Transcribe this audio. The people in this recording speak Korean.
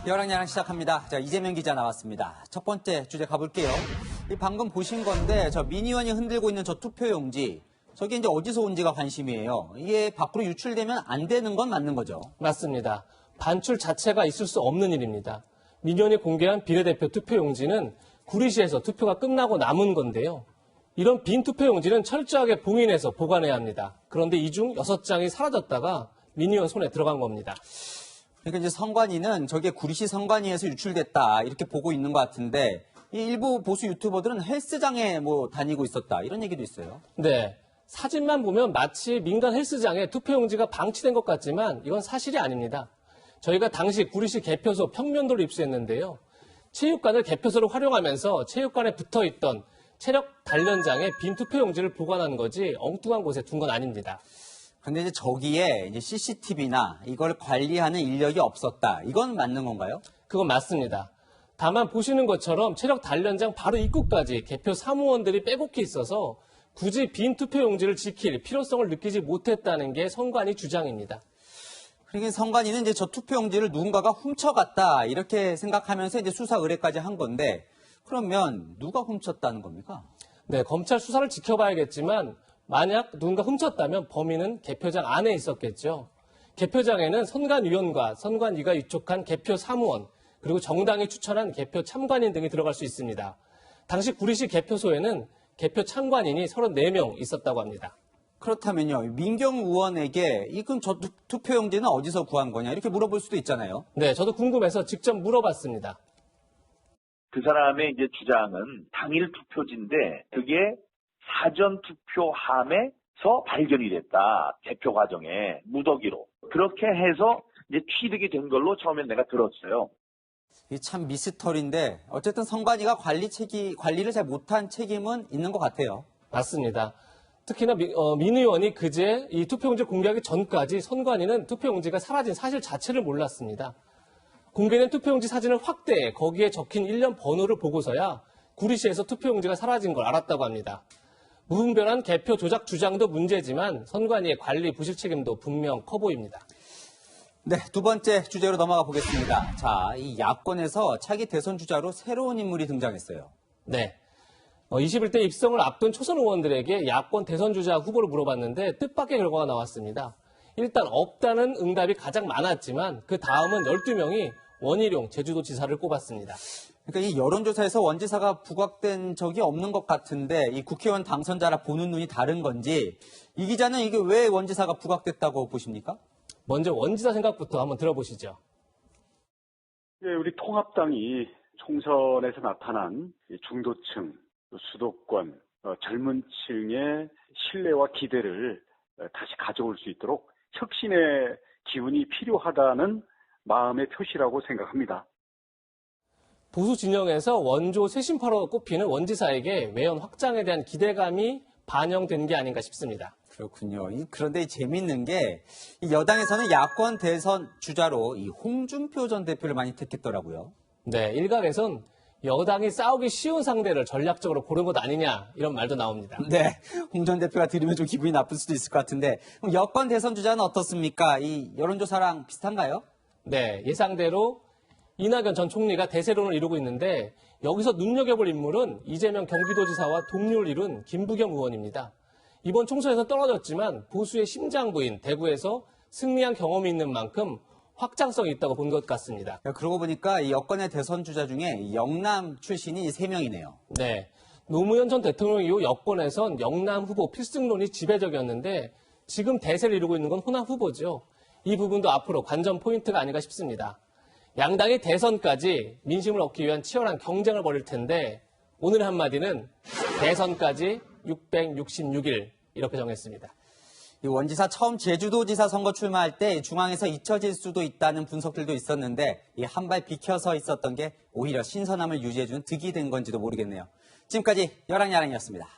여랑야랑 시작합니다. 자, 이재명 기자 나왔습니다. 첫 번째 주제 가볼게요. 방금 보신 건데, 저 민의원이 흔들고 있는 저 투표용지, 저게 이제 어디서 온지가 관심이에요. 이게 밖으로 유출되면 안 되는 건 맞는 거죠? 맞습니다. 반출 자체가 있을 수 없는 일입니다. 민의원이 공개한 비례대표 투표용지는 구리시에서 투표가 끝나고 남은 건데요. 이런 빈 투표용지는 철저하게 봉인해서 보관해야 합니다. 그런데 이 중 6장이 사라졌다가 민의원 손에 들어간 겁니다. 그러니까 이제 선관위는 저게 구리시 선관위에서 유출됐다 이렇게 보고 있는 것 같은데, 이 일부 보수 유튜버들은 헬스장에 다니고 있었다 이런 얘기도 있어요. 네. 사진만 보면 마치 민간 헬스장에 투표용지가 방치된 것 같지만 이건 사실이 아닙니다. 저희가 당시 구리시 개표소 평면도를 입수했는데요. 체육관을 개표소로 활용하면서 체육관에 붙어있던 체력 단련장에 빈 투표용지를 보관한 거지 엉뚱한 곳에 둔 건 아닙니다. 근데 이제 저기에 이제 CCTV나 이걸 관리하는 인력이 없었다. 이건 맞는 건가요? 그건 맞습니다. 다만 보시는 것처럼 체력 단련장 바로 입구까지 개표 사무원들이 빼곡히 있어서 굳이 빈 투표용지를 지킬 필요성을 느끼지 못했다는 게 선관위 주장입니다. 그러니까 선관위는 이제 저 투표용지를 누군가가 훔쳐갔다 이렇게 생각하면서 이제 수사 의뢰까지 한 건데, 그러면 누가 훔쳤다는 겁니까? 네, 검찰 수사를 지켜봐야겠지만 만약 누군가 훔쳤다면 범인은 개표장 안에 있었겠죠. 개표장에는 선관위원과 선관위가 위촉한 개표 사무원, 그리고 정당이 추천한 개표 참관인 등이 들어갈 수 있습니다. 당시 구리시 개표소에는 개표 참관인이 34명 있었다고 합니다. 그렇다면요, 민경 의원에게 그럼 저 투표용지는 어디서 구한 거냐 이렇게 물어볼 수도 있잖아요. 네, 저도 궁금해서 직접 물어봤습니다. 그 사람의 이제 주장은 당일 투표지인데 그게 사전 투표함에서 발견이 됐다. 개표 과정에 무더기로. 그렇게 해서 이제 취득이 된 걸로 처음엔 내가 들었어요. 이게 참 미스터리인데 어쨌든 선관위가 관리를 잘 못한 책임은 있는 것 같아요. 맞습니다. 특히나 민 의원이 그제 이 투표용지 공개하기 전까지 선관위는 투표용지가 사라진 사실 자체를 몰랐습니다. 공개된 투표용지 사진을 확대해 거기에 적힌 일련 번호를 보고서야 구리시에서 투표용지가 사라진 걸 알았다고 합니다. 무분별한 개표 조작 주장도 문제지만 선관위의 관리 부실 책임도 분명 커 보입니다. 네, 두 번째 주제로 넘어가 보겠습니다. 자, 이 야권에서 차기 대선 주자로 새로운 인물이 등장했어요. 네. 21대 입성을 앞둔 초선 의원들에게 야권 대선 주자 후보를 물어봤는데 뜻밖의 결과가 나왔습니다. 일단 없다는 응답이 가장 많았지만 그 다음은 12명이 원희룡 제주도지사를 꼽았습니다. 그러니까 이 여론조사에서 원지사가 부각된 적이 없는 것 같은데 이 국회의원 당선자라 보는 눈이 다른 건지, 이 기자는 이게 왜 원지사가 부각됐다고 보십니까? 먼저 원지사 생각부터 한번 들어보시죠. 네, 우리 통합당이 총선에서 나타난 중도층, 수도권, 젊은 층의 신뢰와 기대를 다시 가져올 수 있도록 혁신의 기운이 필요하다는 마음의 표시라고 생각합니다. 보수 진영에서 원조 쇄신파로 꼽히는 원지사에게 외연 확장에 대한 기대감이 반영된 게 아닌가 싶습니다. 그렇군요. 그런데 재밌는 게 이 여당에서는 야권 대선 주자로 이 홍준표 전 대표를 많이 택했더라고요. 네, 일각에선 여당이 싸우기 쉬운 상대를 전략적으로 고른 것 아니냐 이런 말도 나옵니다. 네, 홍 전 대표가 들으면 좀 기분이 나쁠 수도 있을 것 같은데, 그럼 여권 대선 주자는 어떻습니까? 이 여론조사랑 비슷한가요? 네, 예상대로 이낙연 전 총리가 대세론을 이루고 있는데 여기서 눈여겨볼 인물은 이재명 경기도지사와 동료를 이룬 김부겸 의원입니다. 이번 총선에서 떨어졌지만 보수의 심장부인 대구에서 승리한 경험이 있는 만큼 확장성이 있다고 본 것 같습니다. 그러고 보니까 이 여권의 대선 주자 중에 영남 출신이 3명이네요. 네, 노무현 전 대통령 이후 여권에선 영남 후보 필승론이 지배적이었는데 지금 대세를 이루고 있는 건 호남 후보죠. 이 부분도 앞으로 관전 포인트가 아닌가 싶습니다. 양당이 대선까지 민심을 얻기 위한 치열한 경쟁을 벌일 텐데 오늘의 한마디는 대선까지 666일 이렇게 정했습니다. 이 원지사 처음 제주도지사 선거 출마할 때 중앙에서 잊혀질 수도 있다는 분석들도 있었는데 이 한 발 비켜서 있었던 게 오히려 신선함을 유지해주는 득이 된 건지도 모르겠네요. 지금까지 여랑야랑이었습니다.